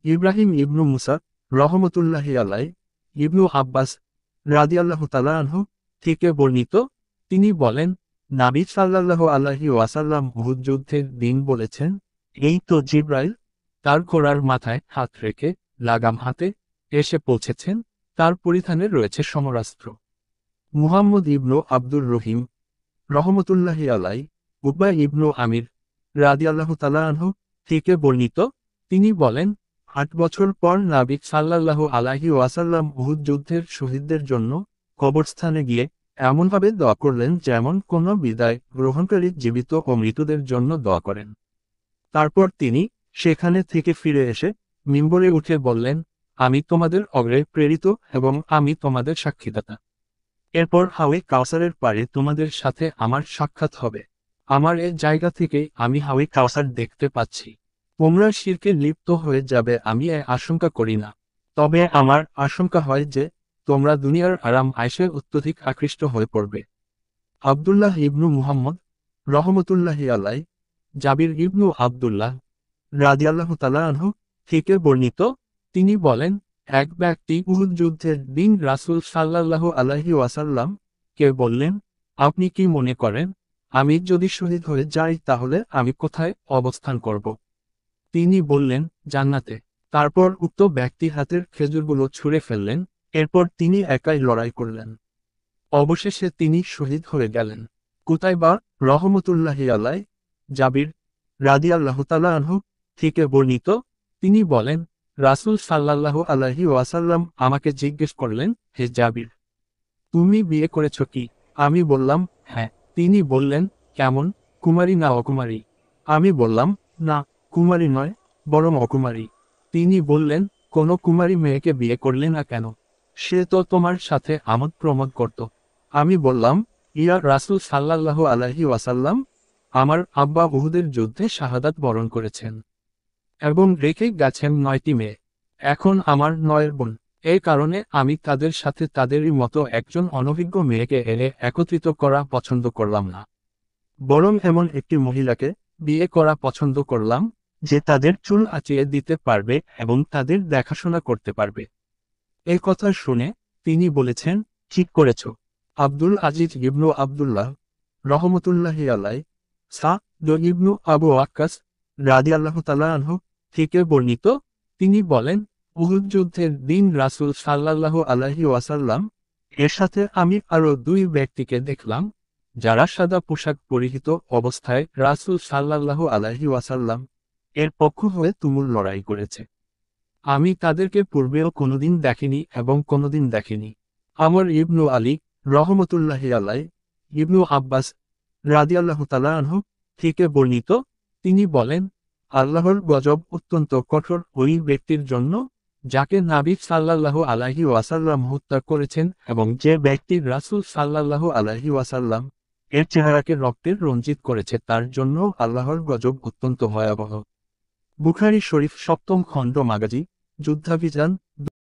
ইব্রাহিম ইবনু মুসা রহমতুল্লাহি আলাই ইবনু আব্বাস রাদিয়াল্লাহু তাআলা আনহু থেকে বর্ণিত, তিনি বলেন, নবী সাল্লাল্লাহু আলাইহি ওয়াসাল্লাম উহুদ যুদ্ধের দিন বলেছেন, এই তো জিবরাইল তার ঘোড়ার মাথায় হাত রেখে লাগাম হাতে এসে পৌঁছেছেন, তার পরিধানে রয়েছে সমরাস্ত্র। মুহাম্মদ ইবনু আব্দুর রহিম রহমতুল্লাহি আলাই উকবা ইবনু আমির রাদিয়াল্লাহু তাআলা আনহু থেকে বর্ণিত, তিনি বলেন, ৮ বছর পর নবী সাল্লাল্লাহু আলাইহি ওয়াসাল্লাম উহুদ যুদ্ধের শহীদদের জন্য কবরস্থানে গিয়ে এমনভাবে দোয়া করলেন যেমন কোনো বিদায় গ্রহণকারী জীবিত ও মৃতদের জন্য দোয়া করেন। তারপর তিনি সেখানে থেকে ফিরে এসে মিম্বরে উঠে বললেন, আমি তোমাদের অগ্রে প্রেরিত এবং আমি তোমাদের সাক্ষীদাতা। এরপর হাওয়ে কাউসারের পারে তোমাদের সাথে আমার সাক্ষাৎ হবে। আমার এ জায়গা থেকেই আমি হাওয়ে কাউসার দেখতে পাচ্ছি। তোমরা শিরকে লিপ্ত হয়ে যাবে আমি এ আশঙ্কা করি না, তবে আমার আশঙ্কা হয় যে তোমরা দুনিয়ার আরাম আয়েশে অত্যধিক আকৃষ্ট হয়ে পড়বে। আব্দুল্লাহ ইবনু মুহাম্মদ রহমতুল্লাহি আলাই জাবির ইবনু আব্দুল্লাহ রাদিয়াল্লাহু তাআলা আনহু থেকে বর্ণিত, তিনি বলেন, এক ব্যক্তি উহুদ যুদ্ধের দিন রাসূল সাল্লাল্লাহু আলাইহি ওয়াসাল্লাম কে বললেন, আপনি কি মনে করেন আমি যদি শহীদ হয়ে যাই তাহলে আমি কোথায় অবস্থান করব? তিনি বললেন, জান্নাতে। তারপর উক্ত ব্যক্তি হাতের খেজুরগুলো ছুঁড়ে ফেললেন, এরপর তিনি একাই লড়াই করলেন। অবশেষে তিনি শহীদ হয়ে গেলেন। কুতাইবা রহমতুল্লাহি আলাই জাবির রাদিয়াল্লাহু তাআলা আনহু থেকে বর্ণিত, তিনি বলেন, রাসূল সাল্লাল্লাহু আলাইহি ওয়াসাল্লাম আমাকে জিজ্ঞেস করলেন, হে জাবির, তুমি বিয়ে করেছ কি? আমি বললাম, হ্যাঁ। তিনি বললেন, কেমন, কুমারী না অকুমারী? আমি বললাম, না, কুমারী নয়, বরং অকুমারী। তিনি বললেন, কোনো কুমারী মেয়েকে বিয়ে করলে না কেন? সে তো তোমার সাথে আমোদ প্রমোদ করত। আমি বললাম, ইয়া রাসূল সাল্লাল্লাহু আলাইহি ওয়াসাল্লাম, আমার আব্বা উহুদের যুদ্ধে শাহাদাত বরণ করেছেন এবং রেখে গেছেন 9টি মেয়ে। এখন আমার 9 বোন। এই কারণে আমি তাদের সাথে তাদেরই মতো একজন অনভিজ্ঞ মেয়েকে এনে একত্রিত করা পছন্দ করলাম না, বরং এমন একটি মহিলাকে বিয়ে করা পছন্দ করলাম যে তাদের চুল আঁচিয়ে দিতে পারবে এবং তাদের দেখাশোনা করতে পারবে। এই কথা শুনে তিনি বলেছেন, ঠিক করেছ। আব্দুল আজিজ ইবনু আব্দুল্লাহ রহমতুল্লাহি আলাই সা'দ ইবনু আবু ওয়াক্কাস রাদিয়াল্লাহু তাআলা আনহু থেকে বর্ণিত, তিনি বলেন, উহুদ যুদ্ধের দিন রাসূল সাল্লাল্লাহু আলাইহি ওয়াসাল্লাম এর সাথে আমি আরো 2 ব্যক্তিকে দেখলাম, যারা সাদা পোশাক পরিহিত অবস্থায় রাসূল সাল্লাল্লাহু আলাইহি ওয়াসাল্লাম এর পক্ষ হয়ে তুমুল লড়াই করেছে। আমি তাদেরকে পূর্বেও কোনোদিন দেখিনি এবং কোনোদিন দেখিনি। আমর ইবনু আলী রহমতুল্লাহি আলাই ইবনু আব্বাস রাদিয়াল্লাহু তাআলা আনহু থেকে বর্ণিত, তিনি বলেন, আল্লাহর গজব অত্যন্ত কঠোর ওই ব্যক্তির জন্য যাকে নবী সাল্লাল্লাহু আলাইহি ওয়াসাল্লাম হত্যা করেছেন এবং যে ব্যক্তি রাসূল সাল্লাল্লাহু আলাইহি ওয়াসাল্লাম এর চেহারাকে রক্তের রঞ্জিত করেছে তার জন্য আল্লাহর গজব অত্যন্ত ভয়াবহ। বুখারী শরীফ 7ম খণ্ড মাগাজি যুদ্ধাভিযান